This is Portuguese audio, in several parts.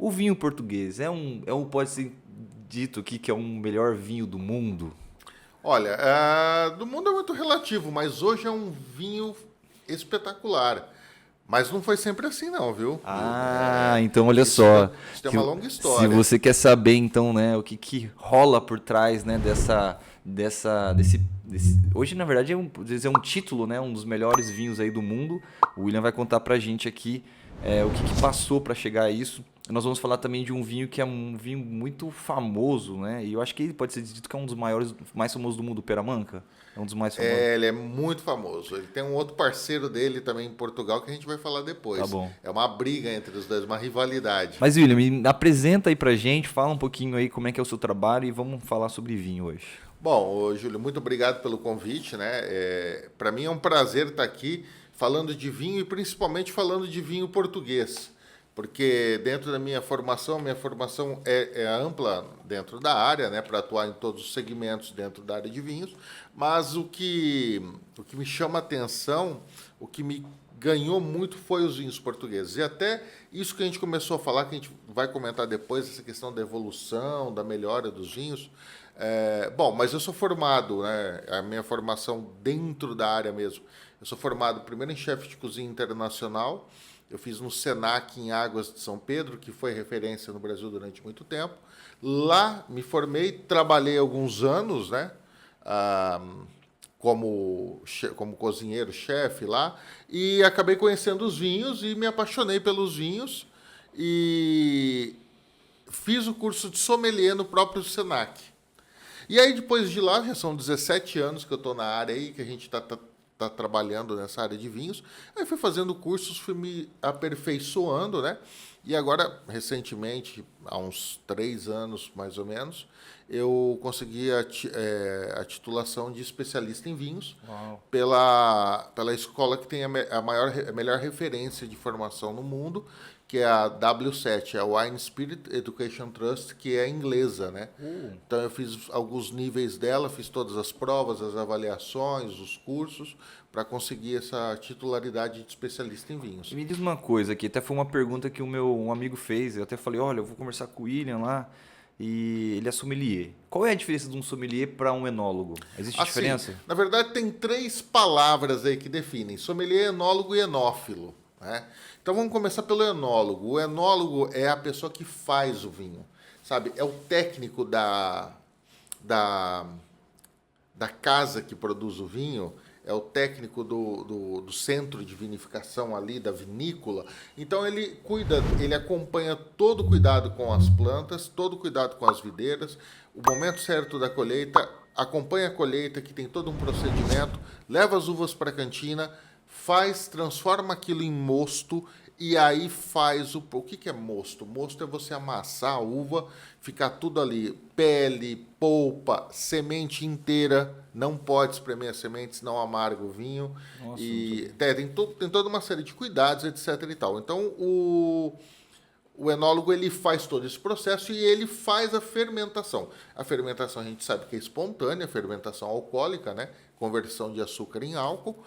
O vinho português pode ser dito aqui que é o melhor vinho do mundo? Olha, do mundo é muito relativo, mas hoje é um vinho espetacular. Mas não foi sempre assim, não, viu? Ah, então olha Isso, só. isso tem Se, uma longa se história. você quer saber, então, né, o que, que rola por trás, né, hoje, na verdade, é um título, né, um dos melhores vinhos aí do mundo. O William vai contar pra gente aqui o que, que passou para chegar a isso. Nós vamos falar também de um vinho que é um vinho muito famoso, né? E eu acho que ele pode ser dito que é um dos maiores, mais famosos do mundo, o Peramanca. É um dos mais famosos. Ele é muito famoso. Ele tem um outro parceiro dele também em Portugal que a gente vai falar Tá depois. bom. É uma briga entre os dois, uma rivalidade. Mas, William, me apresenta aí pra gente, fala um pouquinho aí como é que é o seu trabalho e vamos falar sobre vinho hoje. Bom, ô, Júlio, muito obrigado pelo convite, né? Para mim é um prazer estar aqui falando de vinho e principalmente falando de vinho português, porque dentro da minha formação é ampla dentro da área, né? Para atuar em todos os segmentos dentro da área de vinhos, mas o que me chama a atenção, o que me ganhou muito foi os vinhos portugueses. E até isso que a gente começou a falar, que a gente vai comentar depois, essa questão da evolução, da melhora dos vinhos. Bom, mas eu sou formado, né? A minha formação dentro da área mesmo. Eu sou formado primeiro em chefe de cozinha internacional. Eu fiz no Senac em Águas de São Pedro, que foi referência no Brasil durante muito tempo. Lá me formei, trabalhei alguns anos, né? Ah, como cozinheiro, chefe lá, e acabei conhecendo os vinhos e me apaixonei pelos vinhos e fiz o curso de sommelier no próprio Senac. E aí, depois de lá, já são 17 anos que eu estou na área aí, que a gente tá trabalhando nessa área de vinhos. Aí fui fazendo cursos, fui me aperfeiçoando, né? E agora, recentemente, há uns 3 anos mais ou menos, eu consegui a titulação de especialista em vinhos Uau. pela escola que tem a melhor referência de formação no mundo, que é a W7, a Wine Spirit Education Trust, que é inglesa, né? Então eu fiz alguns níveis dela, fiz todas as provas, as avaliações, os cursos, para conseguir essa titularidade de especialista em vinhos. E me diz uma coisa aqui, até foi uma pergunta que um amigo fez, eu até falei, olha, eu vou conversar com o William lá, e ele é sommelier. Qual é a diferença de um sommelier para um enólogo? Existe Assim, diferença? na verdade tem 3 palavras aí que definem: sommelier, enólogo e enófilo, né? Então vamos começar pelo enólogo. O enólogo é a pessoa que faz o vinho, sabe? É o técnico da, da casa que produz o vinho, é o técnico do centro de vinificação ali, da vinícola. Então ele cuida, ele acompanha todo o cuidado com as plantas, todo o cuidado com as videiras, o momento certo da colheita, acompanha a colheita, que tem todo um procedimento, leva as uvas para a cantina, transforma aquilo em mosto e aí faz o que é mosto? Mosto é você amassar a uva, ficar tudo ali, pele, polpa, semente inteira, não pode espremer a semente, senão amarga o vinho. Nossa, não E sabia. tem toda uma série de cuidados, etc. e tal. Então o enólogo ele faz todo esse processo e ele faz a fermentação. A fermentação a gente sabe que é espontânea, fermentação alcoólica, né? Conversão de açúcar em álcool.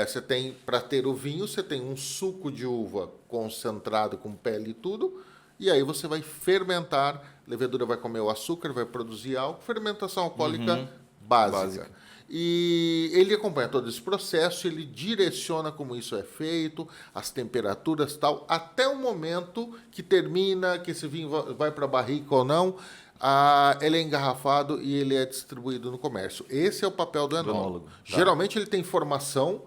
Você tem, para ter o vinho, você tem um suco de uva concentrado com pele e tudo, e aí você vai fermentar, a levedura vai comer o açúcar, vai produzir álcool, fermentação alcoólica básica. Básica. E ele acompanha todo esse processo, ele direciona como isso é feito, as temperaturas e tal, até o momento que termina, que esse vinho vai para a barrica ou não, ele é engarrafado e ele é distribuído no comércio. Esse é o papel do Do enólogo. enólogo. Tá. Geralmente ele tem formação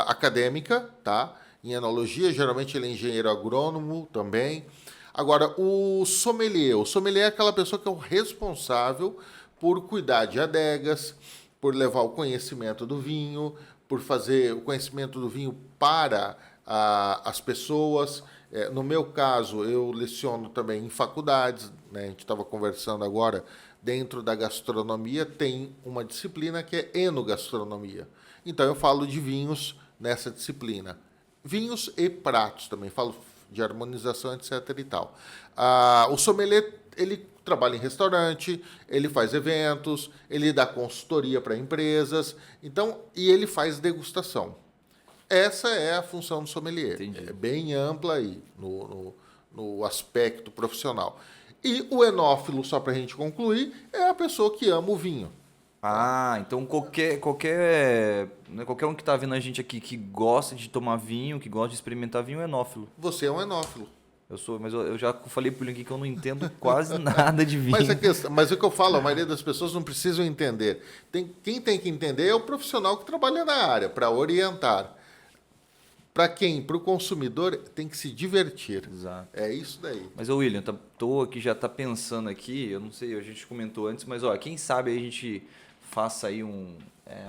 acadêmica, tá? Em enologia, geralmente ele é engenheiro agrônomo também. Agora, o sommelier é aquela pessoa que é o responsável por cuidar de adegas, por levar o conhecimento do vinho, por fazer o conhecimento do vinho para as pessoas. No meu caso, eu leciono também em faculdades, né? A gente estava conversando agora, dentro da gastronomia tem uma disciplina que é enogastronomia. Então eu falo de vinhos nessa disciplina. Vinhos e pratos também, falo de harmonização, etc. e tal. O sommelier, ele trabalha em restaurante, ele faz eventos, ele dá consultoria para empresas, então, e ele faz degustação. Essa é a função do sommelier. Entendi. É bem ampla aí no aspecto profissional. E o enófilo, só para a gente concluir, é a pessoa que ama o vinho. Então né, qualquer um que está vendo a gente aqui que gosta de tomar vinho, que gosta de experimentar vinho, é enófilo. Você é um enófilo. Mas eu já falei pro William aqui que eu não entendo quase nada de vinho. Mas o que eu falo, a maioria das pessoas não precisam entender. Quem tem que entender é o profissional que trabalha na área, para orientar. Para quem? Para o consumidor, tem que se divertir. Exato. É isso daí. Mas, William, tô aqui, já tá pensando aqui, eu não sei, a gente comentou antes, mas quem sabe aí a gente faça aí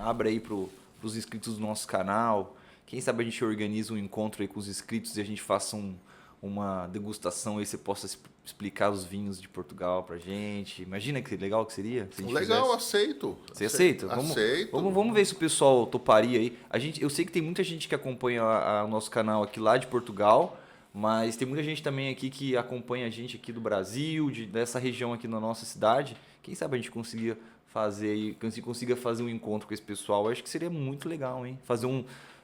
abra aí pros inscritos do nosso canal. Quem sabe a gente organiza um encontro aí com os inscritos e a gente faça uma degustação aí, você possa explicar os vinhos de Portugal pra gente. Imagina que legal que seria? Se a gente legal, fizesse. aceito. Você aceita? Aceito. Vamos ver se o pessoal toparia aí. Eu sei que tem muita gente que acompanha o nosso canal aqui lá de Portugal, mas tem muita gente também aqui que acompanha a gente aqui do Brasil, dessa região aqui na nossa cidade. Quem sabe a gente consiga fazer um encontro com esse pessoal. Eu acho que seria muito legal, hein? Fazer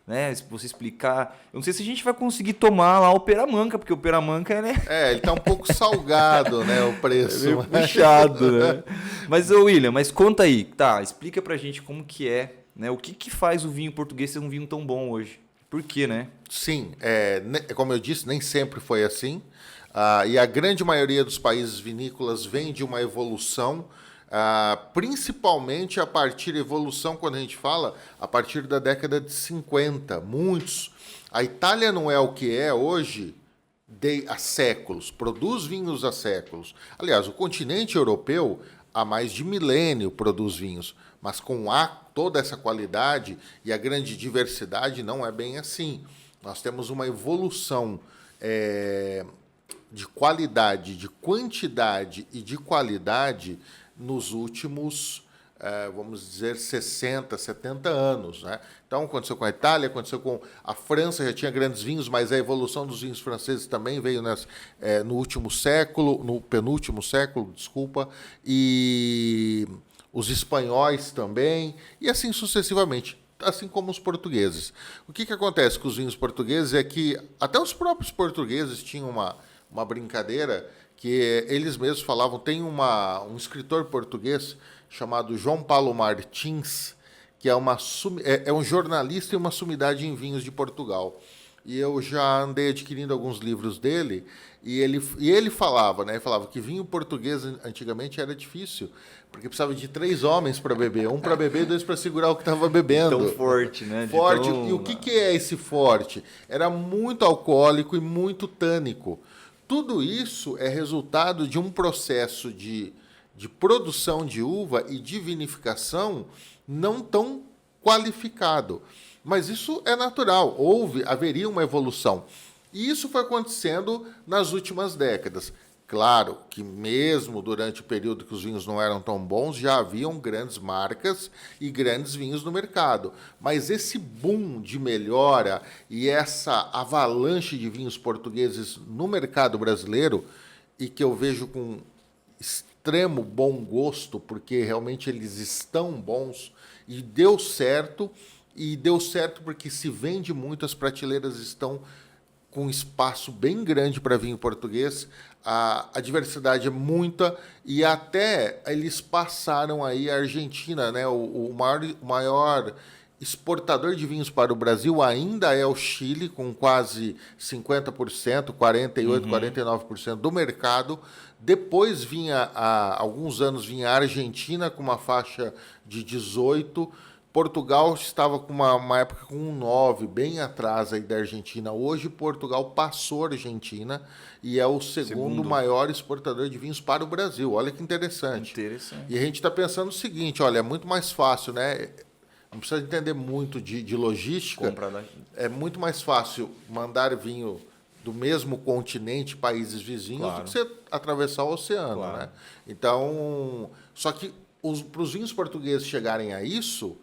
né, se você explicar. Eu não sei se a gente vai conseguir tomar lá o Peramanca, porque o Peramanca, né? Ele tá um pouco salgado, né, o preço. É meio puxado, né? Mas, William, conta aí, explica pra gente como que né? O que faz o vinho português ser um vinho tão bom hoje? Por quê, né? Sim, como eu disse, nem sempre foi assim. E a grande maioria dos países vinícolas vem de uma evolução, principalmente a partir da evolução, quando a gente fala, a partir da década de 50. Muitos. A Itália não é o que é hoje há séculos, produz vinhos há séculos. Aliás, o continente europeu, há mais de milênio, produz vinhos, mas com toda essa qualidade e a grande diversidade, não é bem assim. Nós temos uma evolução de qualidade, de quantidade e de qualidade nos últimos, vamos dizer, 60, 70 anos. Né? Então, aconteceu com a Itália, aconteceu com a França, já tinha grandes vinhos, mas a evolução dos vinhos franceses também veio no último século, no penúltimo século, desculpa, e os espanhóis também, e assim sucessivamente, assim como os portugueses. O que acontece com os vinhos portugueses é que até os próprios portugueses tinham uma brincadeira que eles mesmos falavam. Tem um escritor português chamado João Paulo Martins, que é um jornalista e uma sumidade em vinhos de Portugal. E eu já andei adquirindo alguns livros dele, e ele falava, né? Ele falava que vinho português antigamente era difícil, porque precisava de 3 homens para beber. Um para beber e 2 para segurar o que estava bebendo. Tão forte, né? Forte. E o que é esse forte? Era muito alcoólico e muito tânico. Tudo isso é resultado de um processo de produção de uva e de vinificação não tão qualificado. Mas isso é natural, haveria uma evolução. E isso foi acontecendo nas últimas décadas. Claro que mesmo durante o período que os vinhos não eram tão bons, já haviam grandes marcas e grandes vinhos no mercado. Mas esse boom de melhora e essa avalanche de vinhos portugueses no mercado brasileiro, e que eu vejo com extremo bom gosto, porque realmente eles estão bons, e deu certo porque se vende muito, as prateleiras estão com um espaço bem grande para vinho português, a diversidade é muita, e até eles passaram aí a Argentina, né? O maior exportador de vinhos para o Brasil ainda é o Chile, com quase 50%, 48%, 49% do mercado. Depois há alguns anos, vinha a Argentina com uma faixa de 18%. Portugal estava com uma época com 9, bem atrás aí da Argentina. Hoje, Portugal passou a Argentina e é o segundo maior exportador de vinhos para o Brasil. Olha que interessante. E a gente está pensando o seguinte, olha, é muito mais fácil, né? Não precisa entender muito de logística. É muito mais fácil mandar vinho do mesmo continente, países vizinhos, do que você atravessar o oceano. Né? Então, só que para os vinhos portugueses chegarem a isso,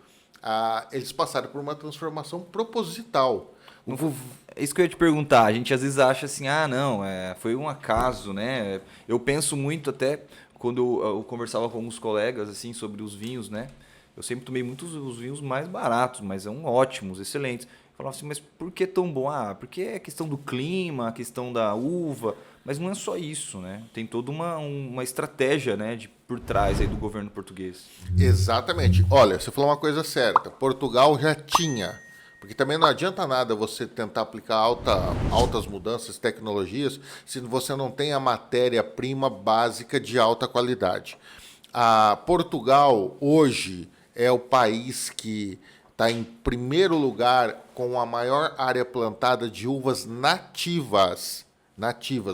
eles passaram por uma transformação proposital. É isso que eu ia te perguntar. A gente às vezes acha assim, foi um acaso, né? Eu penso muito até quando eu conversava com alguns colegas assim sobre os vinhos, né? Eu sempre tomei muitos os vinhos mais baratos, mas são ótimos, excelentes. Falava assim, mas por que tão bom? Ah, porque é a questão do clima, a questão da uva, mas não é só isso, né? Tem toda uma estratégia, né, por trás aí do governo português. Exatamente. Olha, você falou uma coisa certa. Portugal já tinha. Porque também não adianta nada você tentar aplicar altas mudanças, tecnologias, se você não tem a matéria-prima básica de alta qualidade. Portugal, hoje, é o país que está em primeiro lugar com a maior área plantada de uvas nativas,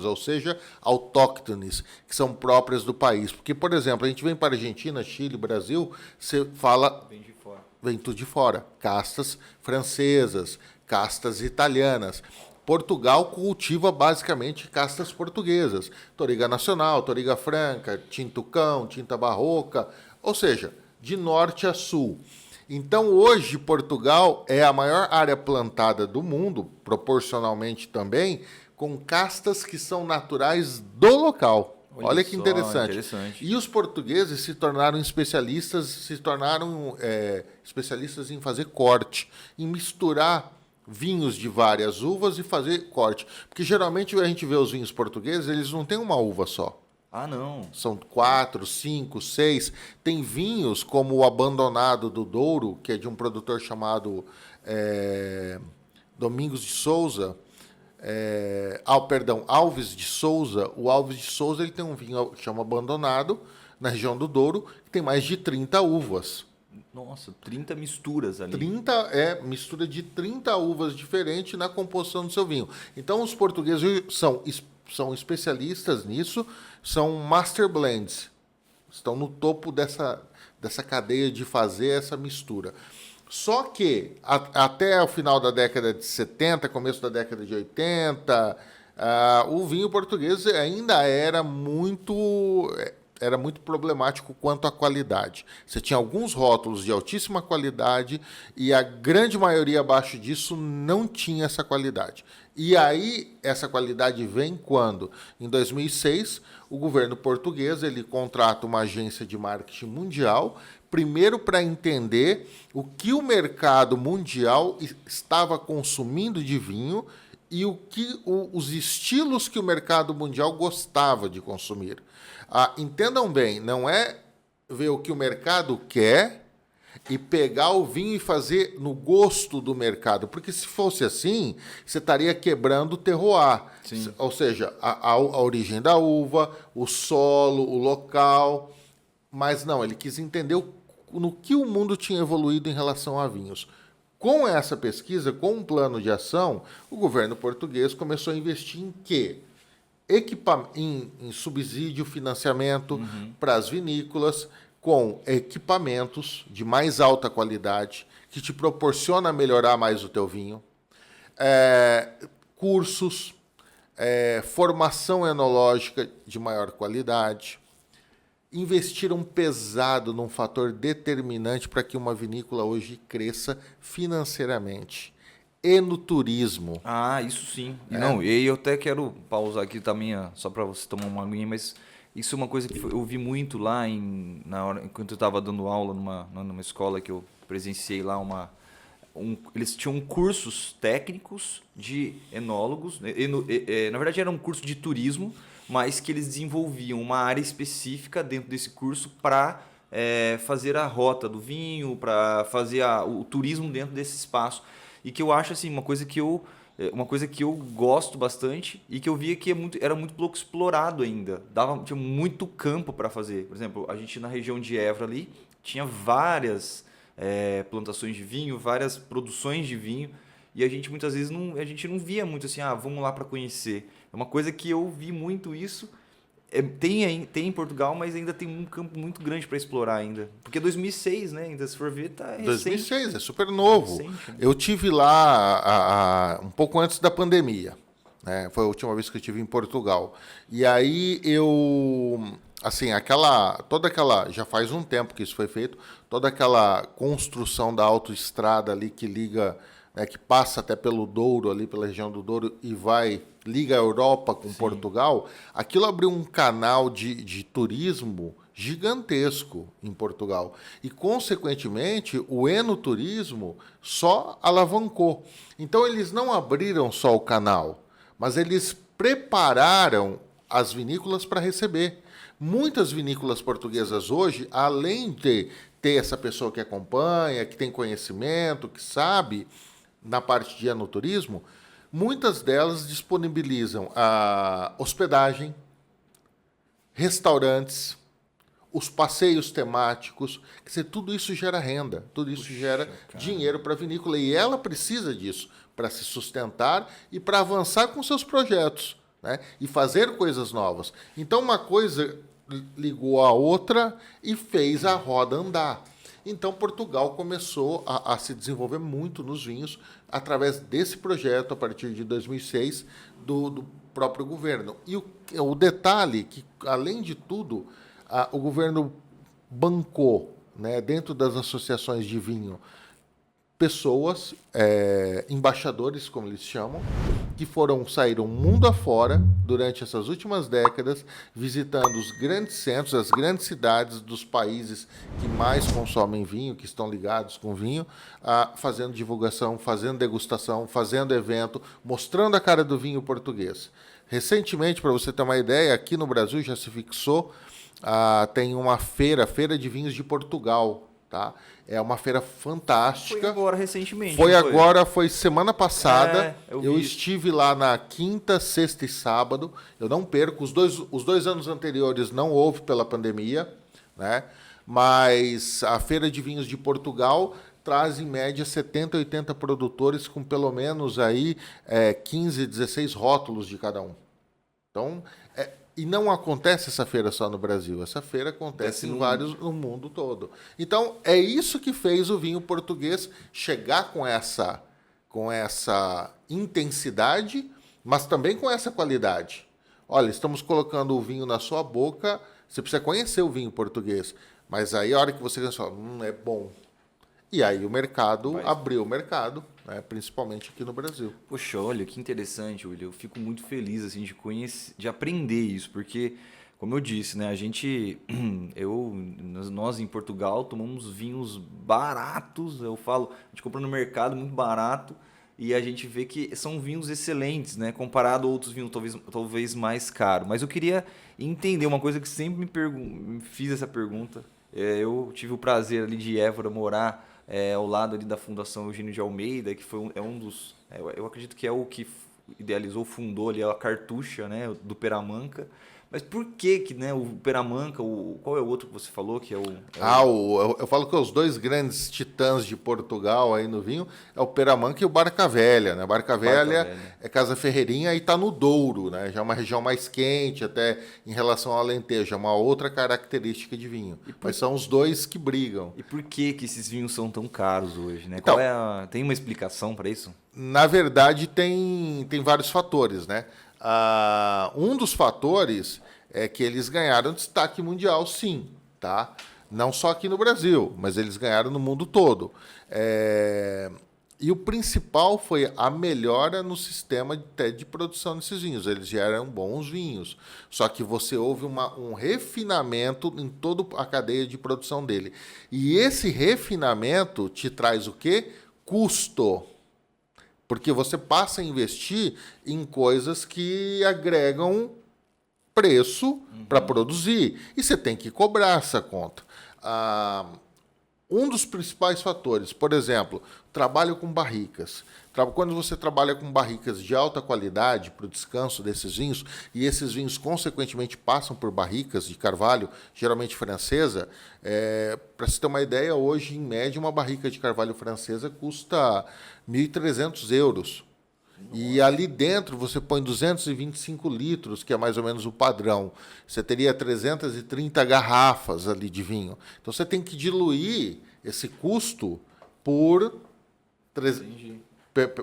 ou seja, autóctones, que são próprias do país. Porque, por exemplo, a gente vem para a Argentina, Chile, Brasil, você fala, Vem de fora. vem tudo de fora. Castas francesas, castas italianas. Portugal cultiva basicamente castas portuguesas. Toriga Nacional, Toriga Franca, Tintucão, Tinta Barroca, ou seja, de norte a sul. Então, hoje, Portugal é a maior área plantada do mundo, proporcionalmente também, com castas que são naturais do local. Olha que só, interessante. interessante. E os portugueses se tornaram especialistas em fazer corte, em misturar vinhos de várias uvas e fazer corte. Porque geralmente a gente vê os vinhos portugueses, eles não têm uma uva só. Ah, não. São 4, 5, 6. Tem vinhos como o Abandonado do Douro, que é de um produtor chamado Domingos de Souza. Alves de Souza. O Alves de Souza ele tem um vinho que chama Abandonado, na região do Douro, que tem mais de 30 uvas. Nossa, 30 misturas ali. 30 é mistura de 30 uvas diferentes na composição do seu vinho. Então, os portugueses são especialistas nisso, são master blends. Estão no topo dessa cadeia de fazer essa mistura. Só que, até o final da década de 70, começo da década de 80, o vinho português ainda era muito problemático quanto à qualidade. Você tinha alguns rótulos de altíssima qualidade e a grande maioria abaixo disso não tinha essa qualidade. E aí, essa qualidade vem quando? Em 2006, o governo português ele contrata uma agência de marketing mundial, primeiro para entender o que o mercado mundial estava consumindo de vinho e os estilos que o mercado mundial gostava de consumir. Entendam bem, não é ver o que o mercado quer e pegar o vinho e fazer no gosto do mercado. Porque se fosse assim, você estaria quebrando o terroir. Sim. Ou seja, a origem da uva, o solo, o local. Mas não, ele quis entender no que o mundo tinha evoluído em relação a vinhos. Com essa pesquisa, com um plano de ação, o governo português começou a investir em quê? Em subsídio, financiamento para as vinícolas, com equipamentos de mais alta qualidade, que te proporciona melhorar mais o teu vinho, cursos, formação enológica de maior qualidade. Investiram pesado num fator determinante para que uma vinícola hoje cresça financeiramente. E no turismo. Ah, isso sim. Não, e eu até quero pausar aqui também, só para você tomar uma aguinha, mas isso é uma coisa que eu vi muito lá enquanto eu estava dando aula numa escola que eu presenciei lá eles tinham cursos técnicos de enólogos, né, na verdade era um curso de turismo, mas que eles desenvolviam uma área específica dentro desse curso para fazer a rota do vinho, para fazer o turismo dentro desse espaço. E que eu acho assim, uma coisa que eu gosto bastante e que eu via que era muito pouco explorado ainda. Tinha muito campo para fazer. Por exemplo, a gente na região de Évora ali tinha várias plantações de vinho, várias produções de vinho, e a gente muitas vezes a gente não via muito assim, vamos lá para conhecer. É uma coisa que eu vi muito isso. Tem em Portugal, mas ainda tem um campo muito grande para explorar ainda. Porque 2006, né? Ainda se for ver, tá recente. 2006, é super novo. Recente, né? Eu tive lá um pouco antes da pandemia. Né? Foi a última vez que eu estive em Portugal. E aí assim, já faz um tempo que isso foi feito, toda aquela construção da autoestrada ali que liga, né, que passa até pelo Douro, ali pela região do Douro e liga a Europa com Portugal, aquilo abriu um canal de turismo gigantesco em Portugal. E, consequentemente, o enoturismo só alavancou. Então, eles não abriram só o canal, mas eles prepararam as vinícolas para receber. Muitas vinícolas portuguesas hoje, além de ter essa pessoa que acompanha, que tem conhecimento, que sabe na parte de enoturismo, muitas delas disponibilizam a hospedagem, restaurantes, os passeios temáticos, quer dizer, tudo isso gera renda, tudo isso gera dinheiro para a vinícola e ela precisa disso para se sustentar e para avançar com seus projetos, né? E fazer coisas novas. Então, uma coisa ligou a outra e fez a roda andar. Então, Portugal começou a se desenvolver muito nos vinhos através desse projeto, a partir de 2006, do próprio governo. E o detalhe que, além de tudo, o governo bancou, né, dentro das associações de vinho, pessoas, embaixadores, como eles chamam, que saíram mundo afora durante essas últimas décadas, visitando os grandes centros, as grandes cidades dos países que mais consomem vinho, que estão ligados com vinho, fazendo divulgação, fazendo degustação, fazendo evento, mostrando a cara do vinho português. Recentemente, para você ter uma ideia, aqui no Brasil já se fixou, tem uma feira de vinhos de Portugal. Tá? É uma feira fantástica. Foi agora, recentemente. Foi semana passada. Eu estive lá na quinta, sexta e sábado. Eu não perco. Os dois anos anteriores não houve pela pandemia, né? Mas a Feira de Vinhos de Portugal traz, em média, 70, 80 produtores com pelo menos aí, 15, 16 rótulos de cada um. Então, e não acontece essa feira só no Brasil. Essa feira acontece no mundo todo. Então, é isso que fez o vinho português chegar com essa intensidade, mas também com essa qualidade. Olha, estamos colocando o vinho na sua boca, você precisa conhecer o vinho português. Mas aí, a hora que você fala, é bom. E aí o mercado abriu o mercado, né, principalmente aqui no Brasil. Poxa, olha, que interessante, William. Eu fico muito feliz assim, de aprender isso, porque, como eu disse, né, nós em Portugal tomamos vinhos baratos, eu falo, a gente compra no mercado muito barato, e a gente vê que são vinhos excelentes, né, comparado a outros vinhos talvez mais caros. Mas eu queria entender uma coisa que sempre me fiz essa pergunta. Eu tive o prazer ali de Évora morar ao lado ali da Fundação Eugênio de Almeida, que foi um dos... eu acredito que é o que idealizou, fundou ali a cartucha, né, do Peramanca. Mas por que, né, o Peramanca, qual é o outro que você falou que é eu falo que os dois grandes titãs de Portugal aí no vinho é o Peramanca e o Barca Velha, né? Barca Velha é Casa Ferreirinha e está no Douro, né? Já é uma região mais quente, até em relação ao Alentejo, é uma outra característica de vinho. Mas são os dois que brigam. E por que esses vinhos são tão caros hoje, né? Então, tem uma explicação para isso? Na verdade, tem vários fatores, né? Um dos fatores é que eles ganharam destaque mundial, sim, tá? Não só aqui no Brasil, mas eles ganharam no mundo todo. E o principal foi a melhora no sistema de produção desses vinhos. Eles já eram bons vinhos, só que houve um refinamento em toda a cadeia de produção dele. E esse refinamento te traz o quê? Custo. Porque você passa a investir em coisas que agregam preço para produzir. E você tem que cobrar essa conta. Um dos principais fatores, por exemplo, trabalho com barricas. Quando você trabalha com barricas de alta qualidade para o descanso desses vinhos, e esses vinhos, consequentemente, passam por barricas de carvalho, geralmente francesa, para você ter uma ideia, hoje, em média, uma barrica de carvalho francesa custa 1.300 euros. E ali dentro você põe 225 litros, que é mais ou menos o padrão. Você teria 330 garrafas ali de vinho. Então você tem que diluir esse custo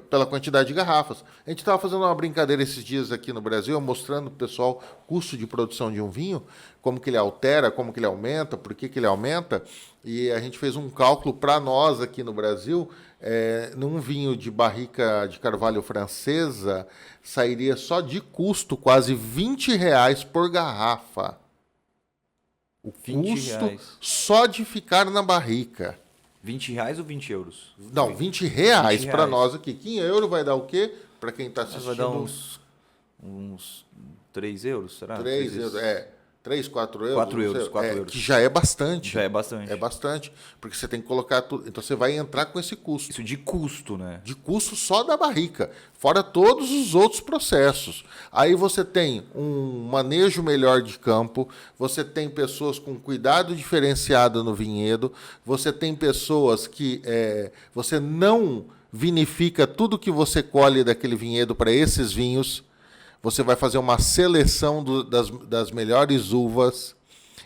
pela quantidade de garrafas. A gente estava fazendo uma brincadeira esses dias aqui no Brasil, mostrando para o pessoal o custo de produção de um vinho, como que ele altera, como que ele aumenta, por que ele aumenta. E a gente fez um cálculo para nós aqui no Brasil, num vinho de barrica de carvalho francesa, sairia só de custo quase R$20 por garrafa. O 20 custo reais. só de ficar na barrica. 20 reais ou 20 euros? Não, 20 reais 20 para reais. nós aqui. 15 euros vai dar o quê? Para quem está Mas assistindo. vai dar uns 3 euros, será? 3 euros, 3, 4 euros. 4 não euros, sei. 4 euros. Que já é bastante. Já é bastante. É bastante. Porque você tem que colocar tudo. Então você vai entrar com esse custo. Isso de custo, né? De custo só da barrica, fora todos os outros processos. Aí você tem um manejo melhor de campo, você tem pessoas com cuidado diferenciado no vinhedo, você tem pessoas que você não vinifica tudo que você colhe daquele vinhedo para esses vinhos, você vai fazer uma seleção das melhores uvas.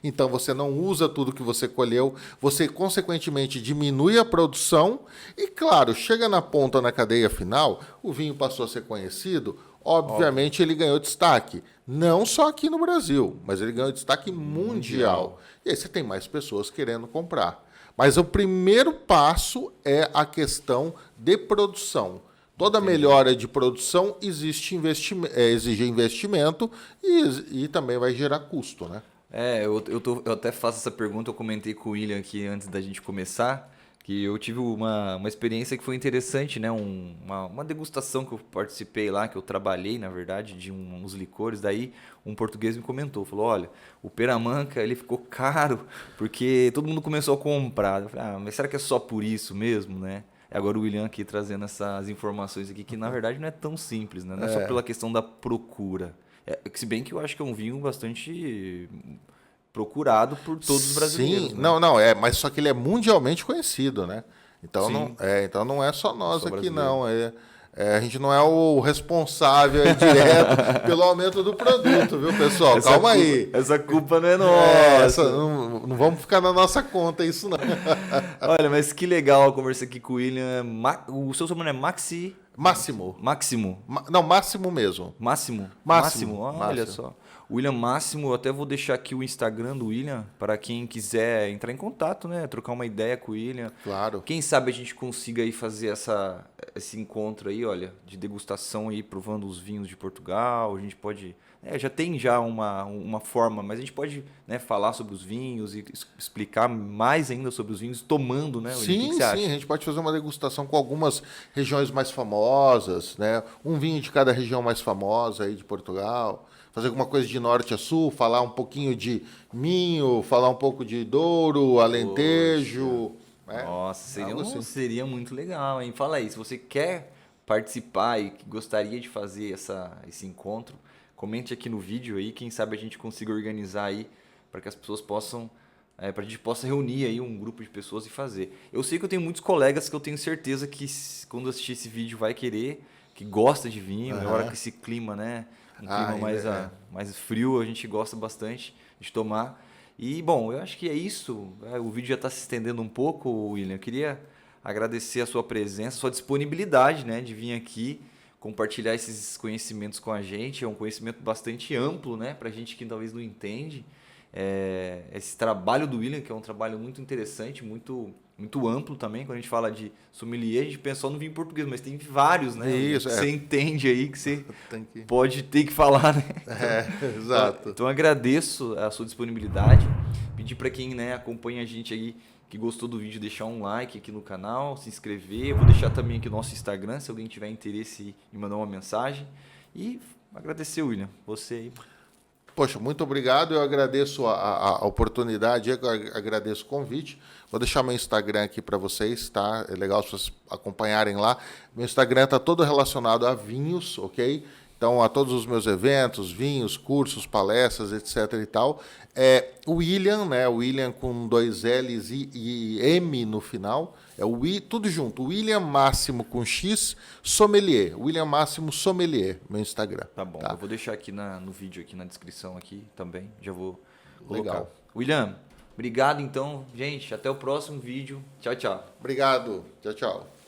Então você não usa tudo que você colheu, você consequentemente diminui a produção e, claro, chega na ponta, na cadeia final, o vinho passou a ser conhecido, obviamente ele ganhou destaque. Não só aqui no Brasil, mas ele ganhou destaque mundial. E aí você tem mais pessoas querendo comprar. Mas o primeiro passo é a questão de produção. Toda melhora de produção exige investimento e também vai gerar custo, né? Eu até faço essa pergunta, eu comentei com o William aqui antes da gente começar, que eu tive uma experiência que foi interessante, né? Uma degustação que eu participei lá, que eu trabalhei, na verdade, de uns licores. Daí um português me comentou, falou, olha, o Peramanca ele ficou caro porque todo mundo começou a comprar. Eu falei, mas será que é só por isso mesmo, né? E agora o William aqui trazendo essas informações aqui, que na verdade não é tão simples, né? Não é só pela questão da procura. Se bem que eu acho que é um vinho bastante procurado por todos os brasileiros. Sim, né? não, mas só que ele é mundialmente conhecido, né? Então então não é só nós aqui, brasileiro. não. A gente não é o responsável aí direto pelo aumento do produto, viu, pessoal? Calma aí. Essa culpa não é nossa. Não vamos ficar na nossa conta isso, não. Olha, mas que legal conversar aqui com o William. O seu sobrenome é Máximo? Não, Máximo mesmo. Máximo? Máximo. Olha só. William Máximo, eu até vou deixar aqui o Instagram do William para quem quiser entrar em contato, né? Trocar uma ideia com o William. Claro. Quem sabe a gente consiga aí fazer esse encontro aí, olha, de degustação aí, provando os vinhos de Portugal. A gente pode... já tem uma forma, mas a gente pode, né, falar sobre os vinhos e explicar mais ainda sobre os vinhos, tomando, né? Sim, o que você acha? a gente pode fazer uma degustação com algumas regiões mais famosas, né? Um vinho de cada região mais famosa aí de Portugal. Fazer alguma coisa de norte a sul, falar um pouquinho de Minho, falar um pouco de Douro, Alentejo. Né? Nossa, Assim. seria muito legal, hein? Fala aí, se você quer participar e gostaria de fazer esse encontro, comente aqui no vídeo aí, quem sabe a gente consiga organizar aí para que as pessoas possam, para a gente possa reunir aí um grupo de pessoas e fazer. Eu sei que eu tenho muitos colegas que eu tenho certeza que quando assistir esse vídeo vai querer, que gosta de vinho, é hora que esse clima, né? Um clima mais frio, a gente gosta bastante de tomar. E, bom, eu acho que é isso. O vídeo já está se estendendo um pouco, William. Eu queria agradecer a sua presença, a sua disponibilidade, né, de vir aqui compartilhar esses conhecimentos com a gente. É um conhecimento bastante amplo, né, para a gente que talvez não entende. Esse trabalho do William, que é um trabalho muito interessante, muito amplo também. Quando a gente fala de sommelier, a gente pensa só no vinho português, mas tem vários, né? Isso, você entende aí que você que... pode ter que falar, né? Exato. Então agradeço a sua disponibilidade. Pedir para quem, né, acompanha a gente aí, que gostou do vídeo, deixar um like aqui no canal, se inscrever. Eu vou deixar também aqui o nosso Instagram, se alguém tiver interesse em mandar uma mensagem. E agradecer, William, você aí. Poxa, muito obrigado. Eu agradeço a oportunidade, eu agradeço o convite. Vou deixar meu Instagram aqui para vocês, tá? É legal se vocês acompanharem lá. Meu Instagram está todo relacionado a vinhos, ok? Então, a todos os meus eventos, vinhos, cursos, palestras, etc. e tal. William, né? William com 2 L's e M no final. Tudo junto. William Máximo com X, Sommelier. William Máximo Sommelier, meu Instagram. Tá bom, eu vou deixar aqui no vídeo, aqui na descrição aqui também. Já vou colocar. Legal. William, obrigado então, gente. Até o próximo vídeo. Tchau, tchau. Obrigado. Tchau, tchau.